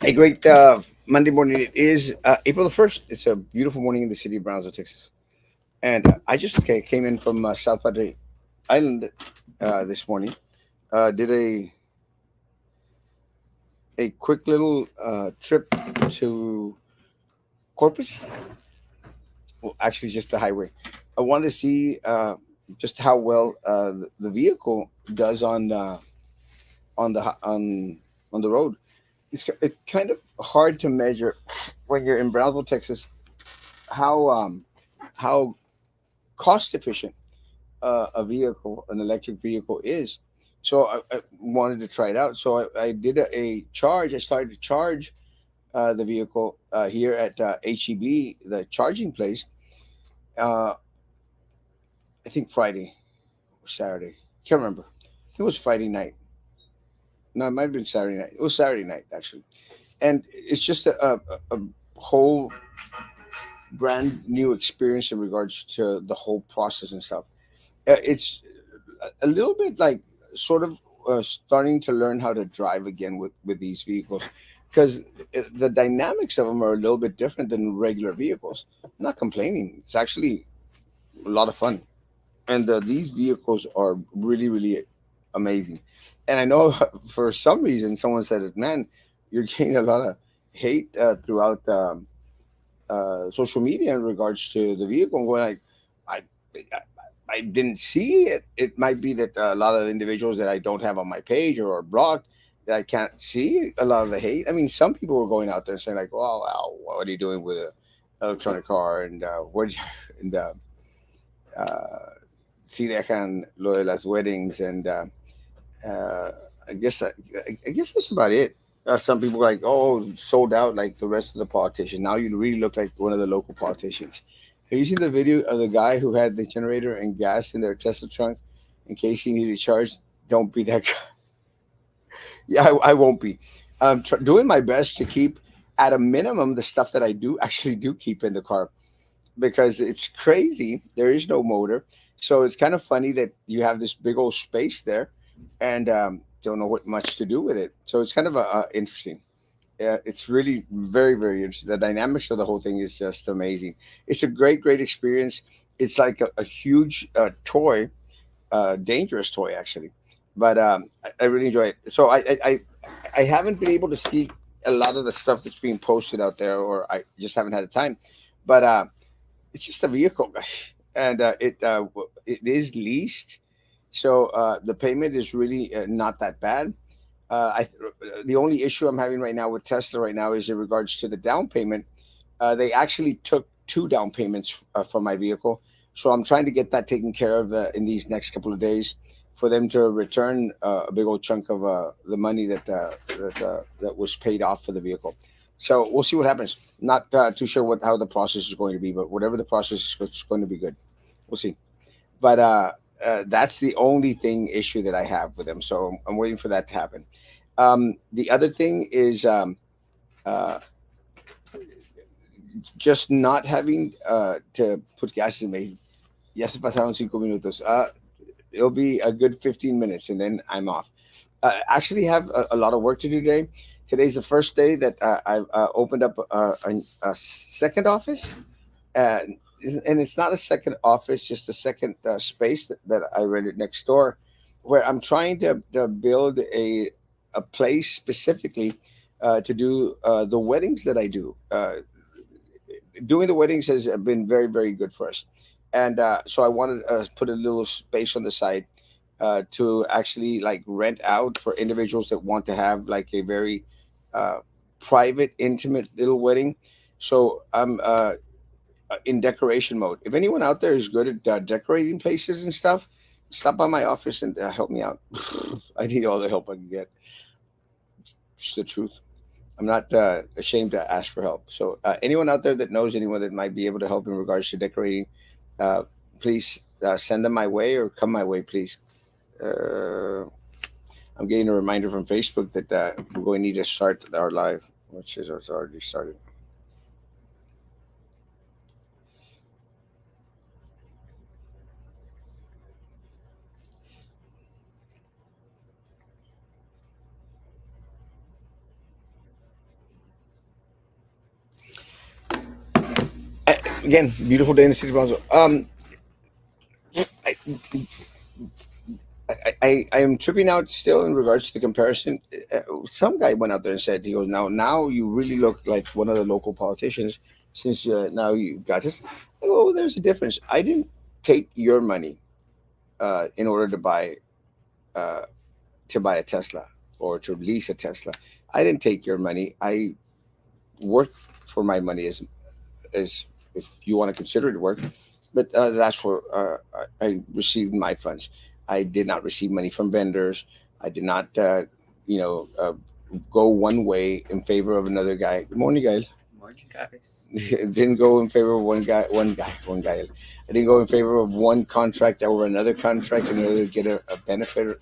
A great Monday morning. It is April the 1st. It's a beautiful morning in the city of Brownsville, Texas. And I just came in from South Padre Island this morning. Did a quick little trip to Corpus. Well, actually, just the highway. I wanted to see just how well the vehicle does on the on the road. It's kind of hard to measure when you're in Brownsville, Texas, how how cost efficient a vehicle, an electric vehicle is. So I wanted to try it out. So I did a charge. I started to charge the vehicle here at HEB, the charging place. Uh, I think Friday or Saturday. Can't remember. It was Friday night. No, it might have been Saturday night. It was Saturday night actually, and it's just a whole brand new experience in regards to the whole process and stuff. It's a little bit like sort of starting to learn how to drive again with these vehicles because the dynamics of them are a little bit different than regular vehicles. I'm not complaining. It's actually a lot of fun, and these vehicles are really amazing. And I know for some reason someone said it, man, you're getting a lot of hate throughout social media in regards to the vehicle. I'm going like, I, I didn't see it. It might be that a lot of individuals that I don't have on my page or are blocked that I can't see a lot of the hate. I mean, some people were going out there saying like, "Oh, wow, what are you doing with a electronic car?" And what and uh, see that kind of lo de las weddings and uh, I guess I guess that's about it. Some people are like, oh, sold out like the rest of the politicians. Now you really look like one of the local politicians. Have you seen the video of the guy who had the generator and gas in their Tesla trunk in case he needed charge? Don't be that guy. Yeah, I won't be. Doing my best to keep at a minimum the stuff that I do actually do keep in the car because it's crazy. There is no motor, so it's kind of funny that you have this big old space there, and don't know what much to do with it. So it's kind of interesting. Yeah, it's really very interesting. The dynamics of the whole thing is just amazing. It's a great experience. It's like a huge toy, dangerous toy actually, but I really enjoy it. So I haven't been able to see a lot of the stuff that's being posted out there, or I just haven't had the time. But it's just a vehicle, and it is leased, so the payment is really not that bad. The only issue I'm having right now with Tesla right now is in regards to the down payment. They actually took two down payments for my vehicle, so I'm trying to get that taken care of in these next couple of days for them to return a big old chunk of the money that was paid off for the vehicle. So we'll see what happens. Not too sure what how the process is going to be, but whatever the process is, it's going to be good. We'll see. But that's the only thing issue that I have with them. So I'm waiting for that to happen. The other thing is uh, just not having to put gas in me. Ya se pasaron 5 minutos. It'll be a good 15 minutes and then I'm off. Actually have a lot of work to do today. Today's the first day that I've opened up a second office. Uh, and it's not a second office, just a second space that I rented next door, where I'm trying to build a place specifically to do the weddings that I do. Doing the weddings has been very good for us, and so I wanted to put a little space on the side to actually like rent out for individuals that want to have like a very uh, private, intimate little wedding. So I'm in decoration mode. If anyone out there is good at decorating places and stuff, stop by my office and help me out. I need all the help I can get. It's the truth. I'm not ashamed to ask for help. So anyone out there that knows anyone that might be able to help in regards to decorating, uh, please send them my way or come my way, please. Uh, I'm getting a reminder from Facebook that we're going to need to start our live, which is it's already started. Again, beautiful day in the city of Bronzo. I, I am tripping out still in regards to the comparison. Some guy went out there and said, he goes, now you really look like one of the local politicians since now you got this. I go, oh, there's a difference. I didn't take your money in order uh, to buy a Tesla or to lease a Tesla. I didn't take your money. I worked for my money as if you want to consider it work. But that's where I received my funds. I did not receive money from vendors. I did not, you know, go one way in favor of another guy. Good morning, guy. Morning, guys. Didn't go in favor of one guy. I didn't go in favor of one contract over another contract in order to get a benefit.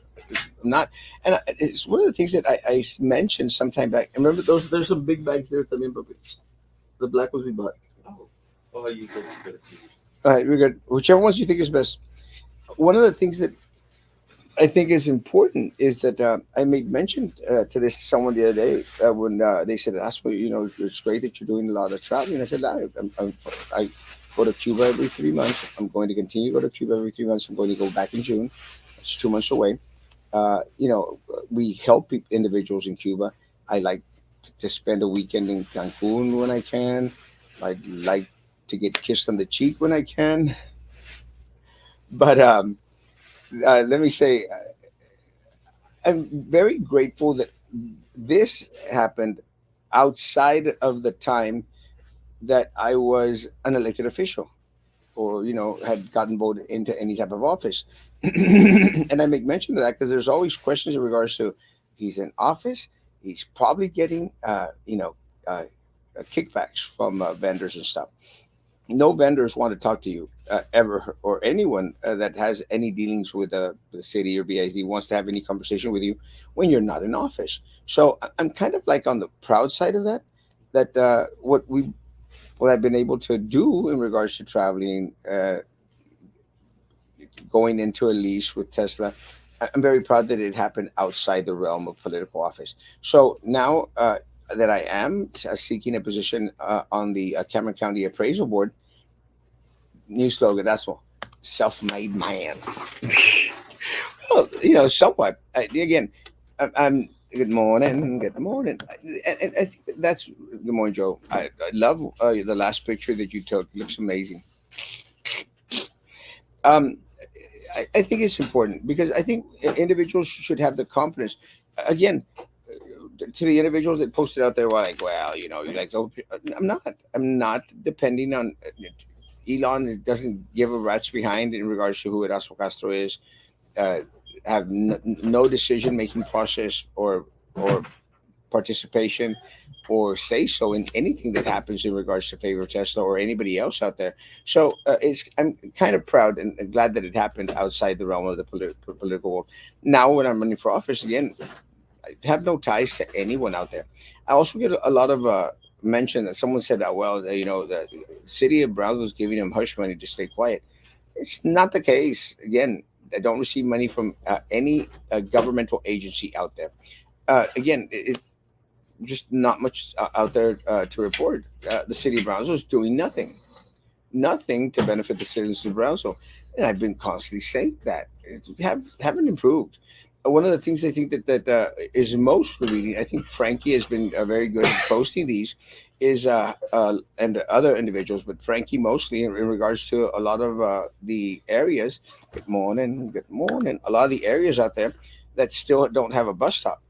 I'm not, and it's one of the things that I mentioned sometime back. Remember those? There's some big bags there, también, papi. The black ones we bought. Oh, oh, you go to the All right, we're good. Whichever ones you think is best. One of the things that I think is important is that I made mention to this to someone the other day when they said, "Erasmo, you know, it's great that you're doing a lot of traveling." I said, I go to Cuba every 3 months. I'm going to continue to go to Cuba every 3 months. I'm going to go back in June. It's 2 months away. You know, we help individuals in Cuba. I like to spend a weekend in Cancun when I can. I like to get kissed on the cheek when I can. But let me say, I'm very grateful that this happened outside of the time that I was an elected official or, you know, had gotten voted into any type of office. And I make mention of that because there's always questions in regards to he's in office, he's probably getting, kickbacks from vendors and stuff. No vendors want to talk to you ever, or anyone that has any dealings with the city or BISD wants to have any conversation with you when you're not in office. So I'm kind of like on the proud side of that. That what I've been able to do in regards to traveling, going into a lease with Tesla. I'm very proud that it happened outside the realm of political office. So now that I am seeking a position on the Cameron County Appraisal Board, new slogan, that's one, self-made man. Well, you know, somewhat. Again, I'm good morning, good morning. And I think that's good morning, Joe. I love the last picture that you took. It looks amazing. Um, I think it's important because I think individuals should have the confidence. Again, to the individuals that posted out there, were like, well, you know, you like, oh, I'm not. I'm not depending on Elon. Doesn't give a rat's behind in regards to who Erasmo Castro is. Uh, have no decision making process or participation or say so in anything that happens in regards to favor Tesla or anybody else out there. So I'm kind of proud and glad that it happened outside the realm of the political world. Now, when I'm running for office again, I have no ties to anyone out there. I also get a lot of mention that someone said that, well, you know, the city of Brownsville is giving them hush money to stay quiet. It's not the case. Again, I don't receive money from any governmental agency out there. Again, it's just not much out there to report. The city of Brownsville is doing nothing, nothing to benefit the citizens of Brownsville. And I've been constantly saying that haven't improved. One of the things I think that is most revealing, I think Frankie has been very good at posting these, is and other individuals, but Frankie mostly in regards to a lot of the areas. Good morning, good morning. A lot of the areas out there that still don't have a bus stop.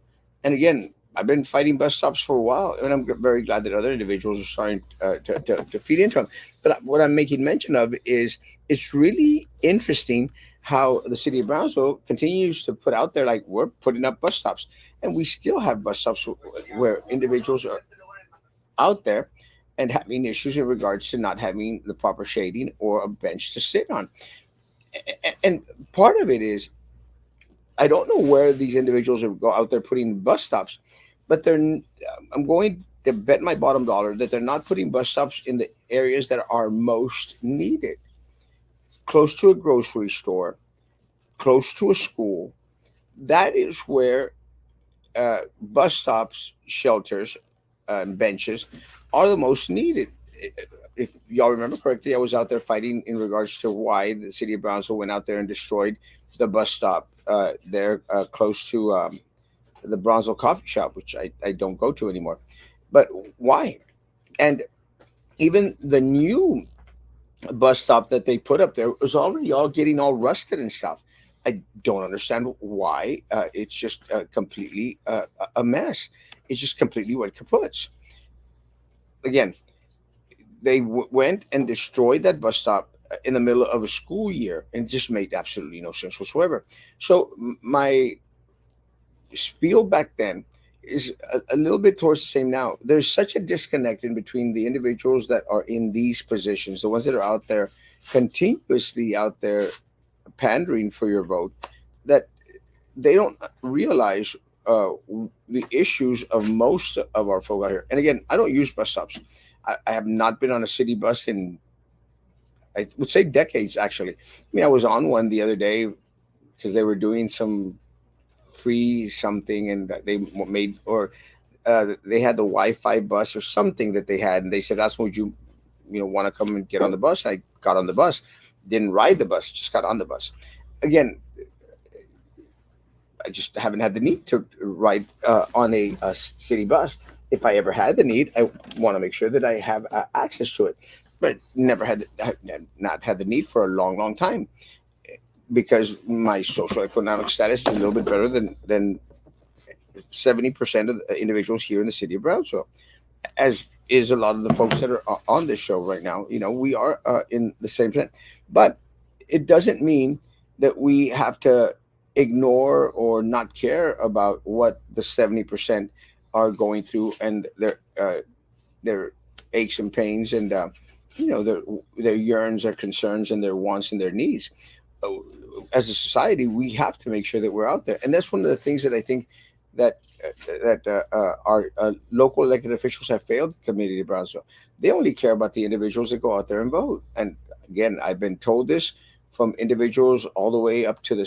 And again, I've been fighting bus stops for a while, and I'm very glad that other individuals are starting to feed into them. But what I'm making mention of is it's really interesting how the city of Brownsville continues to put out there like we're putting up bus stops, and we still have bus stops where individuals are out there and having issues in regards to not having the proper shading or a bench to sit on. And part of it is I don't know where these individuals are go out there putting bus stops, but I'm going to bet my bottom dollar that they're not putting bus stops in the areas that are most needed, close to a grocery store, close to a school. That is where bus stops, shelters, and benches are the most needed. if y'all remember correctly, I was out there fighting in regards to why the city of Brownsville went out there and destroyed the bus stop there close to the Brownsville coffee shop, which I don't go to anymore. But why? And even the new bus stop that they put up there was already all getting all rusted and stuff. I don't understand why. It's just completely a mess. It's just completely went kaput. Again, they went and destroyed that bus stop in the middle of a school year, and it just made absolutely no sense whatsoever. So my spiel back then is a little bit towards the same now. There's such a disconnect in between the individuals that are in these positions, the ones that are out there continuously out there pandering for your vote, that they don't realize the issues of most of our folk out here. And again, I don't use bus stops. I have not been on a city bus in, I would say, decades, actually. I mean, I was on one the other day because they were doing some free something, and that they made, or they had the Wi-Fi bus or something that they had, and they said, "That's would you want to come and get on the bus?" I got on the bus, didn't ride the bus, just got on the bus. Again, I just haven't had the need to ride on a city bus. If I ever had the need, I want to make sure that I have access to it, but never had not had the need for a long, long time, because my social economic status is a little bit better than 70% of the individuals here in the city of Brownsville, as is a lot of the folks that are on this show right now. We are in the same plan, but it doesn't mean that we have to ignore or not care about what the 70% are going through, and their aches and pains, and their yearns, their concerns, and their wants and their needs. Uh, As a society, we have to make sure that we're out there, and that's one of the things that I think that our local elected officials have failed the community of Brownsville. They only care about the individuals that go out there and vote. And again, I've been told this from individuals all the way up to the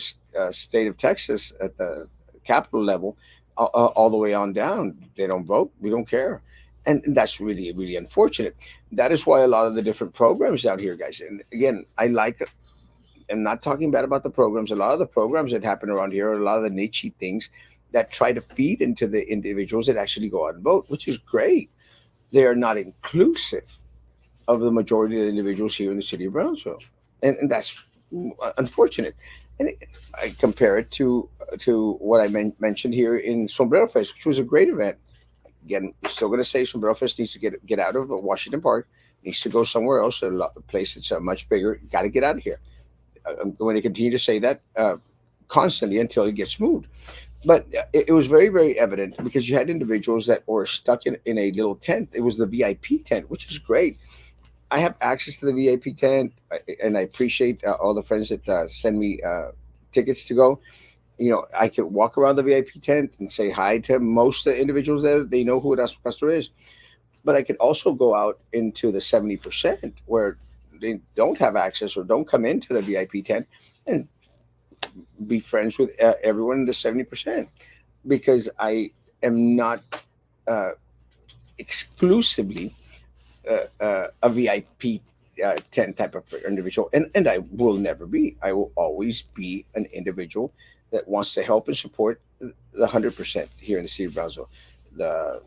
state of Texas at the capital level, all the way on down. They don't vote. We don't care. And that's really, really unfortunate. That is why a lot of the different programs out here, guys. And again, I'm not talking bad about the programs. A lot of the programs that happen around here are a lot of the niche things that try to feed into the individuals that actually go out and vote, which is great. They are not inclusive of the majority of the individuals here in the city of Brownsville, and that's unfortunate. And I compare it to what I mentioned here in Sombrero Fest, which was a great event. Again, we're still going to say Sombrero Fest needs to get out of Washington Park, needs to go somewhere else, a place that's much bigger. Got to get out of here. I'm going to continue to say that constantly until it gets moved. But it was very, very evident because you had individuals that were stuck in a little tent. It was the VIP tent, which is great. I have access to the VIP tent, and I appreciate all the friends that send me tickets to go. I could walk around the VIP tent and say hi to most of the individuals there. They know who Erasmo Castro is. But I could also go out into the 70% where they don't have access or don't come into the VIP tent, and be friends with everyone in the 70%, because I am not uh, exclusively a VIP 10 type of individual, and I will never be. I will always be an individual that wants to help and support the 100% here in the city of Brownsville. The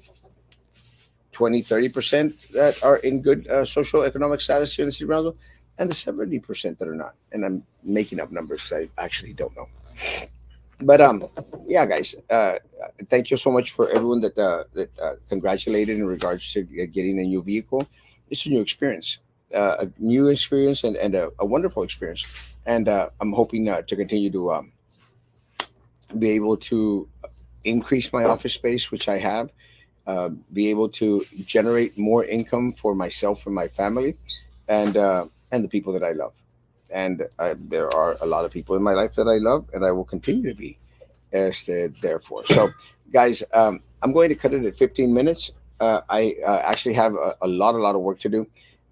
20-30% that are in good social economic status here in the city of Brownsville, and the 70% that are not. And I'm making up numbers. I actually don't know. But yeah, guys, thank you so much for everyone that congratulated in regards to getting a new vehicle. It's a new experience, and a wonderful experience. And I'm hoping to continue to be able to increase my office space, which I have, be able to generate more income for myself and my family, and the people that I love. And there are a lot of people in my life that I love, and I will continue to be there for. So, guys, I'm going to cut it at 15 minutes. I actually have a lot of work to do,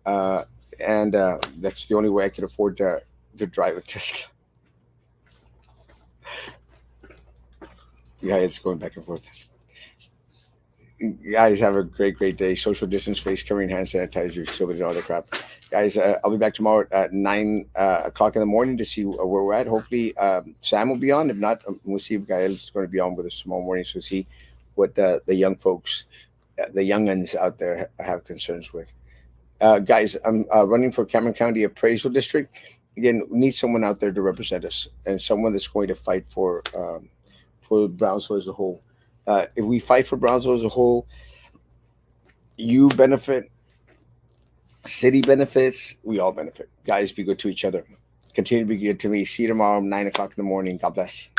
uh, and that's the only way I can afford to drive a Tesla. Yeah, it's going back and forth. Guys, have a great day. Social distance, face covering, hand sanitizer, soap, and all the crap. Guys, I'll be back tomorrow at 9 o'clock in the morning to see where we're at. Hopefully, Sam will be on. If not, we'll see if Gael is going to be on with us tomorrow morning. So see what the young folks, the younguns out there have concerns with. Guys, I'm running for Cameron County Appraisal District. Again, we need someone out there to represent us and someone that's going to fight for Brownsville as a whole. If we fight for Brownsville as a whole, you benefit, city benefits, we all benefit. Guys, be good to each other. Continue to be good to me. See you tomorrow, 9 o'clock in the morning. God bless.